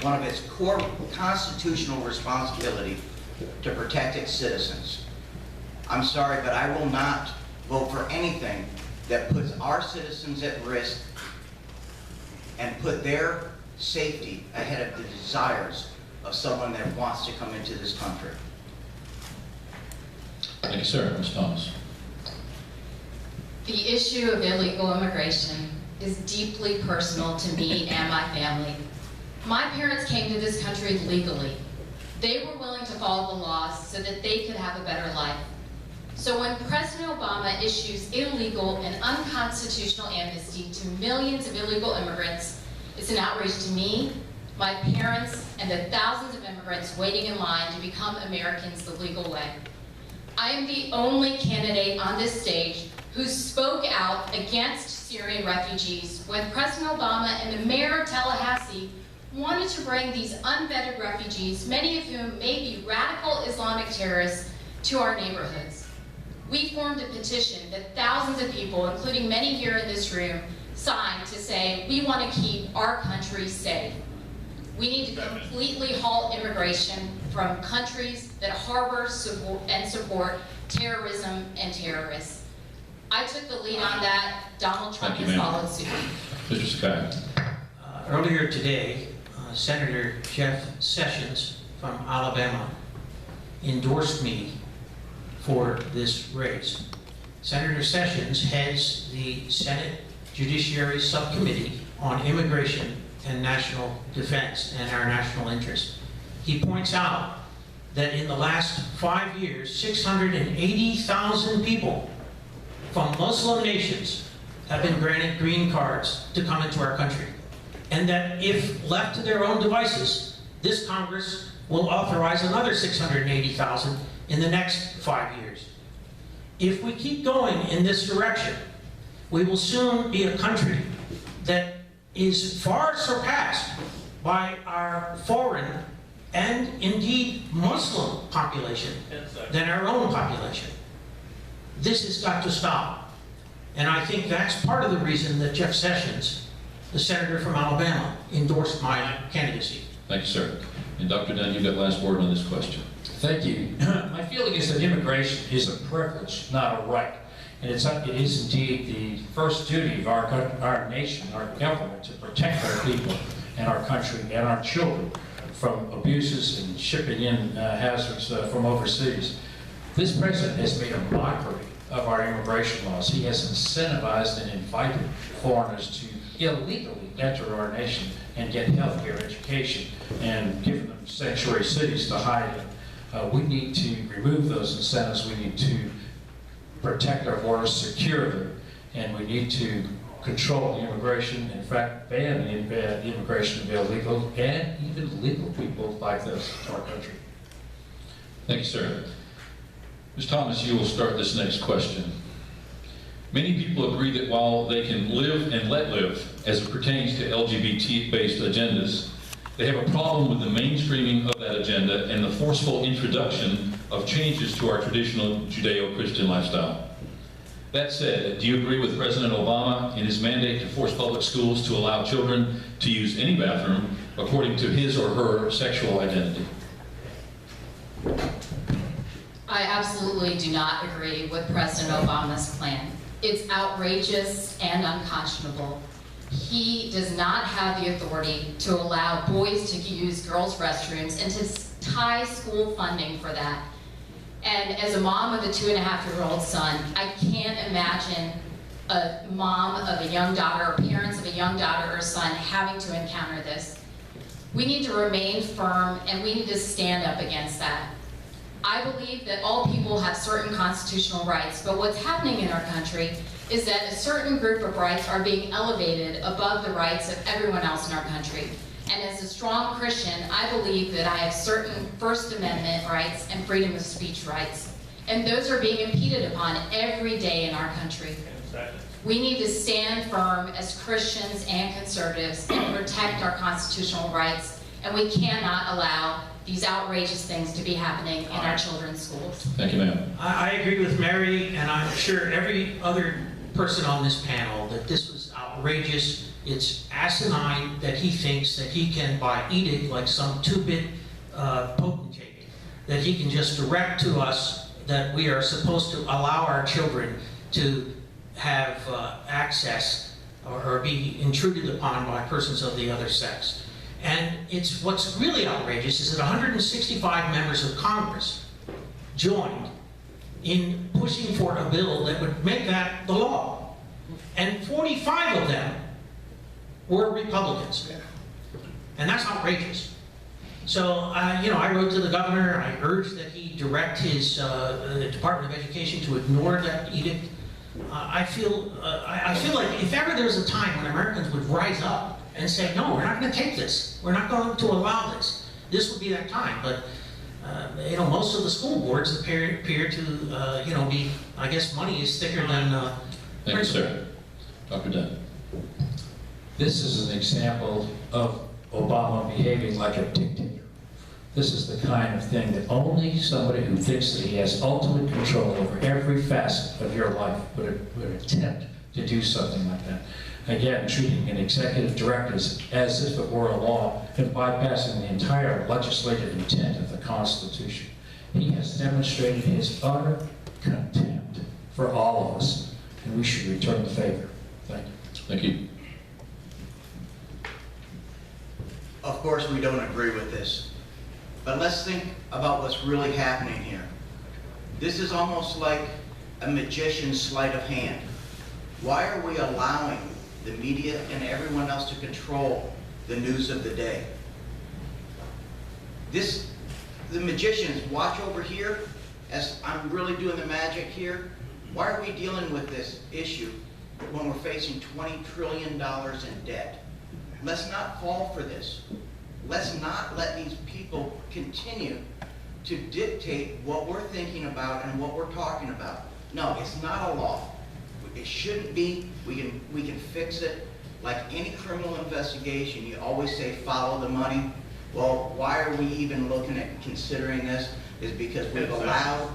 one of its core constitutional responsibility to protect its citizens. I'm sorry, but I will not vote for anything that puts our citizens at risk and put their safety ahead of the desires of someone that wants to come into this country. Thank you, sir. Ms. Thomas. The issue of illegal immigration is deeply personal to me and my family. My parents came to this country legally. They were willing to follow the laws so that they could have a better life. So when President Obama issues illegal and unconstitutional amnesty to millions of illegal immigrants, it's an outrage to me, my parents, and the thousands of immigrants waiting in line to become Americans the legal way. I am the only candidate on this stage who spoke out against Syrian refugees when President Obama and the mayor of Tallahassee wanted to bring these unvetted refugees, many of whom may be radical Islamic terrorists, to our neighborhoods. We formed a petition that thousands of people, including many here in this room, signed to say, we want to keep our country safe. We need to completely halt immigration from countries that harbor and support terrorism and terrorists. I took the lead on that. Donald Trump has followed suit. Mr. Scott. Earlier today, Senator Jeff Sessions from Alabama endorsed me for this race. Senator Sessions heads the Senate Judiciary Subcommittee on Immigration and National Defense and our national interest. He points out that in the last 5 years, 680,000 people from Muslim nations have been granted green cards to come into our country. And that if left to their own devices, this Congress will authorize another 680,000 in the next 5 years. If we keep going in this direction, we will soon be a country that is far surpassed by our foreign and indeed Muslim population than our own population. This has got to stop. And I think that's part of the reason that Jeff Sessions, the senator from Alabama, endorsed my candidacy. Thank you, sir. And Dr. Dunn, you got last word on this question. Thank you. My feeling is that immigration is a privilege, not a right. And it is indeed the first duty of our nation, our government, to protect our people and our country and our children from abuses and shipping in hazards from overseas. This president has made a mockery of our immigration laws. He has incentivized and invited foreigners to illegally enter our nation and get health care, education, and given them sanctuary cities to hide in. We need to remove those incentives. We need to protect our borders, secure them, and we need to control the immigration, in fact, ban the immigration of illegal and even legal people like this to our country. Thank you, sir. Ms. Thomas, you will start this next question. Many people agree that while they can live and let live as it pertains to LGBT-based agendas, they have a problem with the mainstreaming of that agenda and the forceful introduction of changes to our traditional Judeo-Christian lifestyle. That said, do you agree with President Obama in his mandate to force public schools to allow children to use any bathroom according to his or her sexual identity? I absolutely do not agree with President Obama's plan. It's outrageous and unconscionable. He does not have the authority to allow boys to use girls' restrooms and to tie school funding for that. And as a mom of a 2.5-year-old son, I can't imagine a mom of a young daughter or parents of a young daughter or son having to encounter this. We need to remain firm and we need to stand up against that. I believe that all people have certain constitutional rights, but what's happening in our country is that a certain group of rights are being elevated above the rights of everyone else in our country. And as a strong Christian, I believe that I have certain First Amendment rights and freedom of speech rights. And those are being impeded upon every day in our country. We need to stand firm as Christians and conservatives and protect our constitutional rights. And we cannot allow these outrageous things to be happening in our children's schools. Thank you, ma'am. I agree with Mary, and I'm sure every other person on this panel, that this was outrageous It's asinine that he thinks that he can, by edict, like some two-bit potentate, that he can just direct to us that we are supposed to allow our children to have access or be intruded upon by persons of the other sex. And it's what's really outrageous is that 165 members of Congress joined in pushing for a bill that would make that the law. And 45 of them were Republicans. And that's outrageous. So, I wrote to the governor. I urged that he direct his Department of Education to ignore that edict. I feel like if ever there's a time when Americans would rise up and say, no, we're not going to take this. We're not going to allow this. This would be that time. But, most of the school boards appear to, be, I guess money is thicker than Thank you, sir. Dr. Dunn. This is an example of Obama behaving like a dictator. This is the kind of thing that only somebody who thinks that he has ultimate control over every facet of your life would attempt to do something like that. Again, treating an executive director as if it were a law and bypassing the entire legislative intent of the Constitution. He has demonstrated his utter contempt for all of us, and we should return the favor. Thank you. Thank you. Of course, we don't agree with this, but let's think about what's really happening here. This is almost like a magician's sleight of hand. Why are we allowing the media and everyone else to control the news of the day? The magicians watch over here as I'm really doing the magic here. Why are we dealing with this issue when we're facing $20 trillion in debt? Let's not fall for this. Let's not let these people continue to dictate what we're thinking about and what we're talking about. No, it's not a law. It shouldn't be. We can fix it. Like any criminal investigation, you always say follow the money. Well, why are we even looking at considering this? Is because we've allowed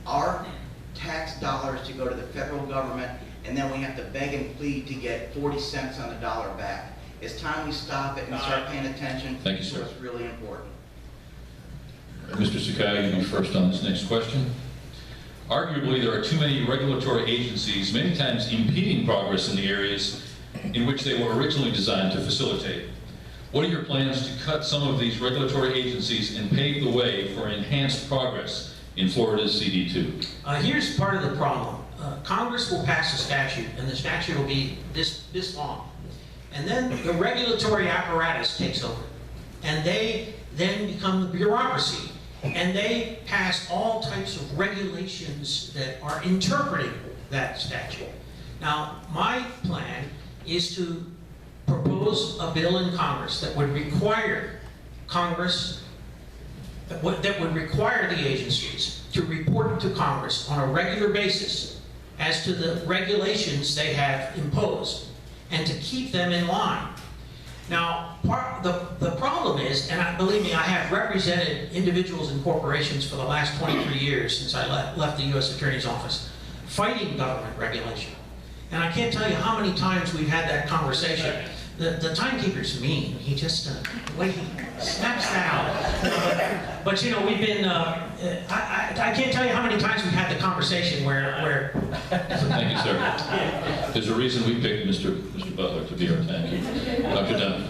our tax dollars to go to the federal government, and then we have to beg and plead to get 40 cents on the dollar back. It's time we stop it and start paying attention. Thank you, sir. To what's really important. Mr. Sakai, you'll be first on this next question. Arguably, there are too many regulatory agencies, many times impeding progress in the areas in which they were originally designed to facilitate. What are your plans to cut some of these regulatory agencies and pave the way for enhanced progress in Florida's CD2? Here's part of the problem. Congress will pass a statute, and the statute will be this long. And then the regulatory apparatus takes over. And they then become the bureaucracy. And they pass all types of regulations that are interpreting that statute. Now, my plan is to propose a bill in Congress that would require that would require the agencies to report to Congress on a regular basis as to the regulations they have imposed and to keep them in line. Now, the problem is, and believe me, I have represented individuals and corporations for the last 23 years since I left the U.S. Attorney's Office, fighting government regulation. And I can't tell you how many times we've had that conversation. The timekeeper's mean. He just, the way he snaps that out. But we've been, I can't tell you how many times we've had the conversation where Thank you, sir. There's a reason we picked Mr. Butler to be our timekeeper. Dr. Dunn.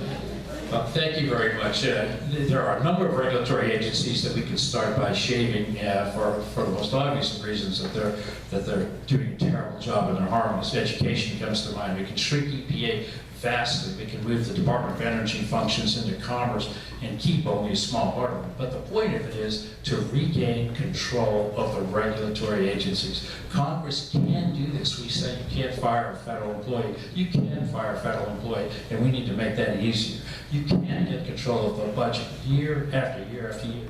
Thank you very much. There are a number of regulatory agencies that we could start by shaving for the most obvious of reasons that they're doing a terrible job and they're harmless. Education comes to mind. We can shrink EPA vastly. We can move the Department of Energy functions into Commerce and keep only a small part of them. But the point of it is to regain control of the regulatory agencies. Congress can do this. We say you can't fire a federal employee. You can fire a federal employee, and we need to make that easier. You can get control of the budget year after year after year.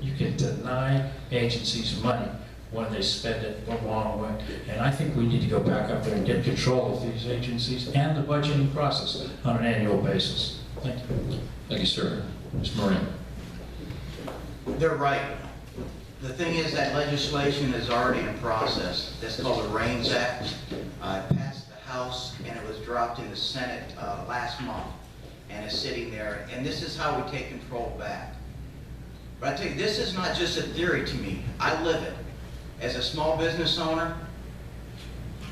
You can deny agencies money when they spend it the wrong way. And I think we need to go back up there and get control of these agencies and the budgeting process on an annual basis. Thank you. Thank you, sir. Ms. Moran. They're right. The thing is that legislation is already in process. That's called the REINS Act. It passed the House, and it was dropped in the Senate last month, and is sitting there, and this is how we take control back. But I tell you, this is not just a theory to me. I live it. As a small business owner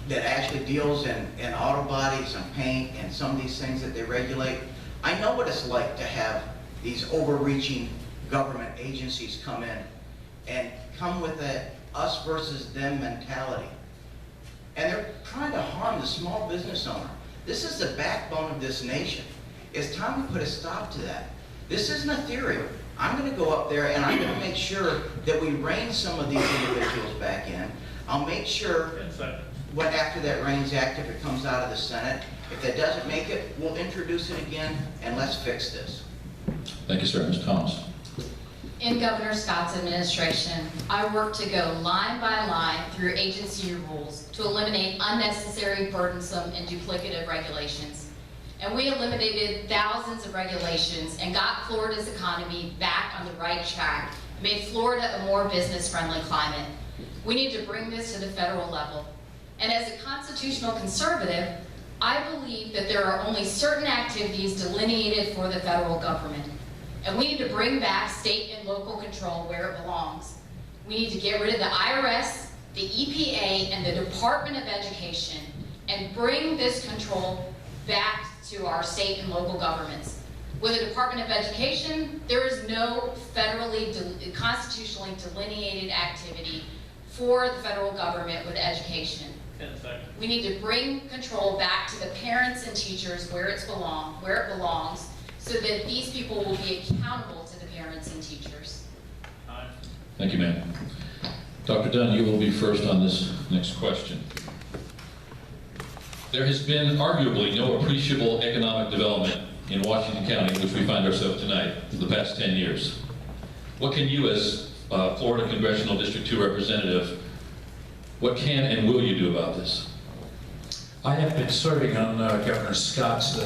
that actually deals in auto bodies and paint and some of these things that they regulate, I know what it's like to have these overreaching government agencies come in and come with a us versus them mentality. And they're trying to harm the small business owner. This is the backbone of this nation. It's time we put a stop to that. This isn't a theory. I'm going to go up there and I'm going to make sure that we rein some of these individuals back in. I'll make sure what after that REINS Act, if it comes out of the Senate, if that doesn't make it, we'll introduce it again and let's fix this. Thank you, sir. Mr. Thomas. In Governor Scott's administration, I worked to go line by line through agency rules to eliminate unnecessary, burdensome, and duplicative regulations. And we eliminated thousands of regulations and got Florida's economy back on the right track, made Florida a more business-friendly climate. We need to bring this to the federal level. And as a constitutional conservative, I believe that there are only certain activities delineated for the federal government. And we need to bring back state and local control where it belongs. We need to get rid of the IRS, the EPA, and the Department of Education, and bring this control back to our state and local governments. With the Department of Education, there is no federally, constitutionally delineated activity for the federal government with education. We need to bring control back to the parents and teachers where it belongs, so that these people will be accountable to the parents and teachers. Thank you, ma'am. Dr. Dunn, you will be first on this next question. There has been arguably no appreciable economic development in Washington County, in which we find ourselves tonight, for the past 10 years. What can you, as Florida Congressional District 2 representative, what can and will you do about this? I have been serving on Governor Scott's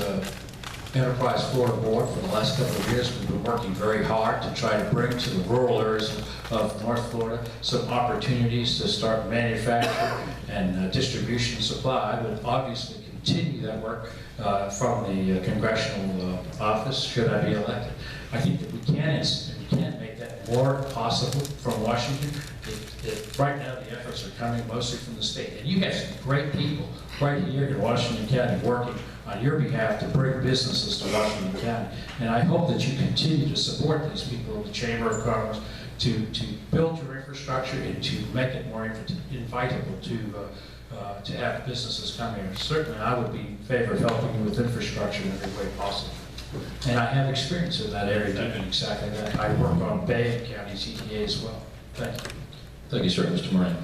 Enterprise Florida Board for the last couple of years. We've been working very hard to try to bring to the rural areas of North Florida some opportunities to start manufacturing and distribution supply. I would obviously continue that work from the congressional office should I be elected. I think that we can make that more possible from Washington. Right now the efforts are coming mostly from the state. And you have some great people right here in Washington County working on your behalf to bring businesses to Washington County. And I hope that you continue to support these people in the Chamber of Commerce to build your infrastructure and to make it more invitable to have businesses come here. Certainly I would be in favor of helping you with infrastructure in every way possible. And I have experience in that area doing exactly that. I work on Bay and County CTA as well. Thank you. Thank you, sir. Mr. Moran.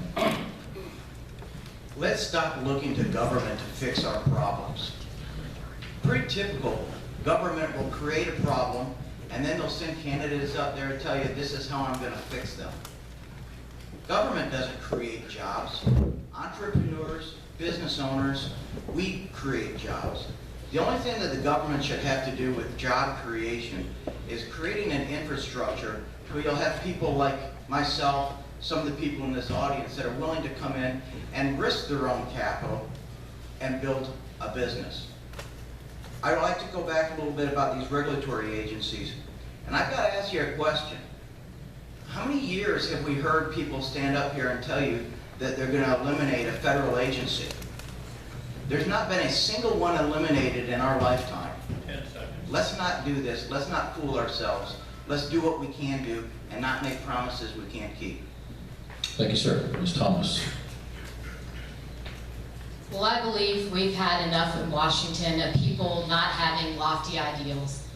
Let's stop looking to government to fix our problems. Pretty typical. Government will create a problem, and then they'll send candidates up there to tell you this is how I'm going to fix them. Government doesn't create jobs. Entrepreneurs, business owners, we create jobs. The only thing that the government should have to do with job creation is creating an infrastructure where you'll have people like myself, some of the people in this audience that are willing to come in and risk their own capital and build a business. I'd like to go back a little bit about these regulatory agencies, and I've got to ask you a question. How many years have we heard people stand up here and tell you that they're going to eliminate a federal agency? There's not been a single one eliminated in our lifetime. 10 seconds. Let's not do this. Let's not fool ourselves. Let's do what we can do and not make promises we can't keep. Thank you, sir. Ms. Thomas. Well, I believe we've had enough in Washington of people not having lofty ideals.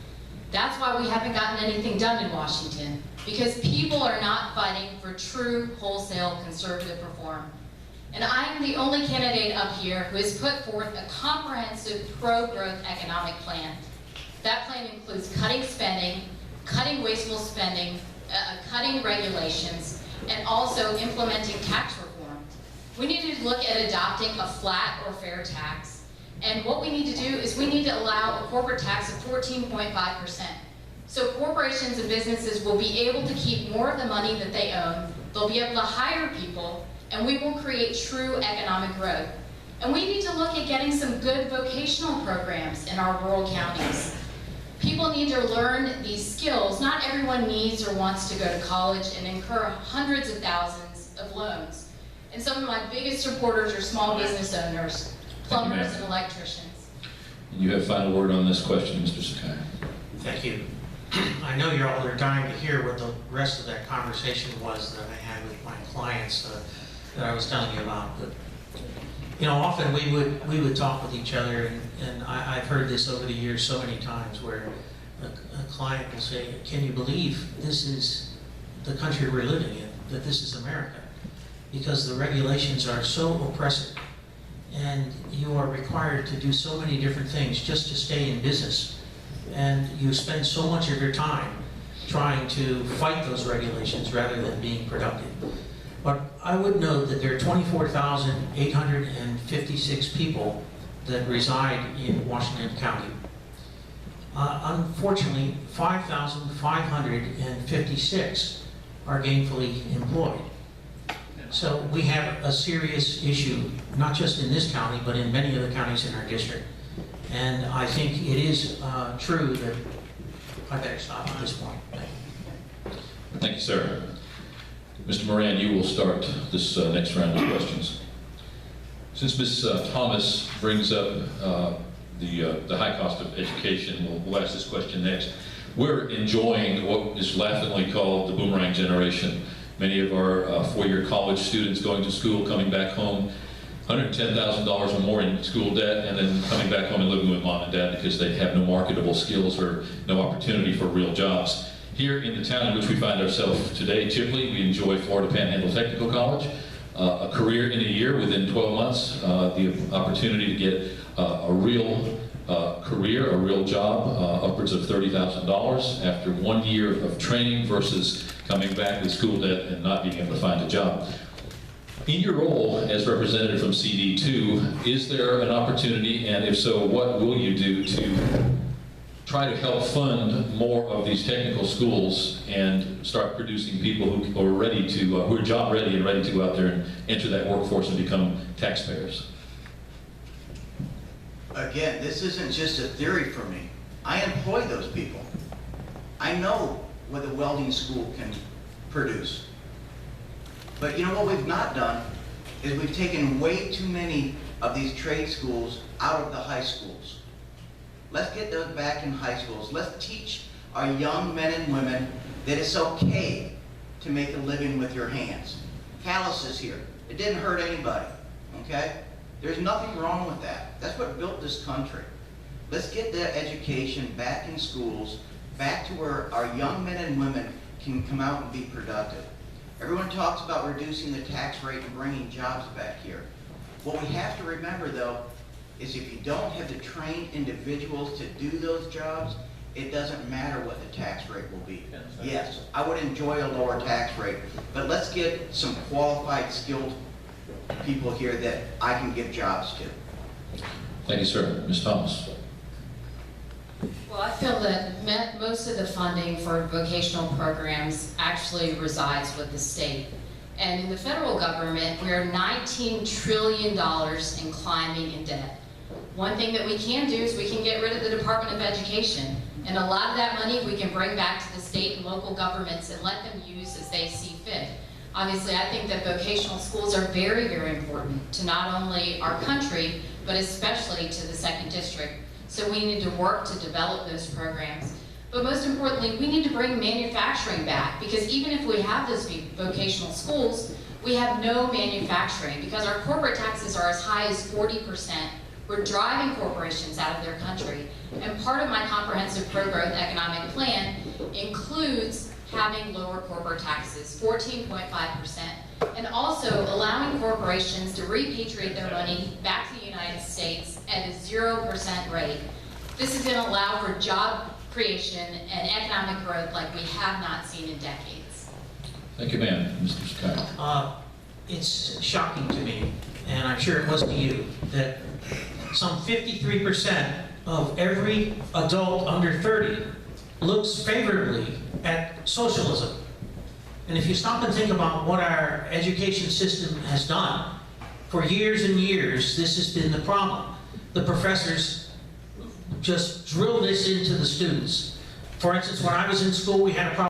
That's why we haven't gotten anything done in Washington, because people are not fighting for true wholesale conservative reform. And I am the only candidate up here who has put forth a comprehensive pro-growth economic plan. That plan includes cutting spending, cutting wasteful spending, cutting regulations, and also implementing tax reform. We need to look at adopting a flat or fair tax. And what we need to do is we need to allow a corporate tax of 14.5%. So corporations and businesses will be able to keep more of the money that they own, they'll be able to hire people, and we will create true economic growth. And we need to look at getting some good vocational programs in our rural counties. People need to learn these skills. Not everyone needs or wants to go to college and incur hundreds of thousands of loans. And some of my biggest supporters are small business owners, plumbers and electricians. And you have final word on this question, Mr. Sakai. Thank you. I know you're all are dying to hear what the rest of that conversation was that I had with my clients that I was telling you about. But you know, often we would talk with each other, and I've heard this over the years so many times where a client will say, "Can you believe this is the country we're living in? That this is America?" Because the regulations are so oppressive, and you are required to do so many different things just to stay in business. And you spend so much of your time trying to fight those regulations rather than being productive. But I would note that there are 24,856 people that reside in Washington County. Unfortunately, 5,556 are gainfully employed. So we have a serious issue, not just in this county, but in many other counties in our district. And I think it is true that I better stop at this point. Thank you. Thank you, sir. Mr. Moran, you will start this next round of questions. Since Ms. Thomas brings up the high cost of education, we'll ask this question next. We're enjoying what is laughingly called the boomerang generation. Many of our four-year college students going to school, coming back home, $110,000 or more in school debt, and then coming back home and living with mom and dad because they have no marketable skills or no opportunity for real jobs. Here in the town in which we find ourselves today, Chipley, we enjoy Florida Panhandle Technical College, a career in a year within 12 months, the opportunity to get a real career, a real job, upwards of $30,000 after 1 year of training versus coming back with school debt and not being able to find a job. In your role as representative from CD2, is there an opportunity, and if so, what will you do to try to help fund more of these technical schools and start producing people who are ready to, who are job ready and ready to go out there and enter that workforce and become taxpayers? Again, this isn't just a theory for me. I employ those people. I know what the welding school can produce. But you know what we've not done is we've taken way too many of these trade schools out of the high schools. Let's get those back in high schools. Let's teach our young men and women that it's okay to make a living with your hands. Callus is here. It didn't hurt anybody, okay? There's nothing wrong with that. That's what built this country. Let's get the education back in schools, back to where our young men and women can come out and be productive. Everyone talks about reducing the tax rate and bringing jobs back here. What we have to remember, though, is if you don't have the trained individuals to do those jobs, it doesn't matter what the tax rate will be. Yes, I would enjoy a lower tax rate, but let's get some qualified, skilled people here that I can give jobs to. Thank you, sir. Ms. Thomas. Well, I feel that most of the funding for vocational programs actually resides with the state. And in the federal government, we're $19 trillion in climbing in debt. One thing that we can do is we can get rid of the Department of Education. And a lot of that money we can bring back to the state and local governments and let them use as they see fit. Obviously, I think that vocational schools are very, very important to not only our country, but especially to the 2nd District. So we need to work to develop those programs. But most importantly, we need to bring manufacturing back, because even if we have those vocational schools, we have no manufacturing because our corporate taxes are as high as 40%. We're driving corporations out of their country. And part of my comprehensive pro-growth economic plan includes having lower corporate taxes, 14.5%, and also allowing corporations to repatriate their money back to the United States at a 0% rate. This is going to allow for job creation and economic growth like we have not seen in decades. Thank you, ma'am. Mr. Sakai. It's shocking to me, and I'm sure it was to you, that some 53% of every adult under 30 looks favorably at socialism. And if you stop and think about what our education system has done For years and years, this has been the problem. The professors just drill this into the students. For instance, when I was in school, we had a problem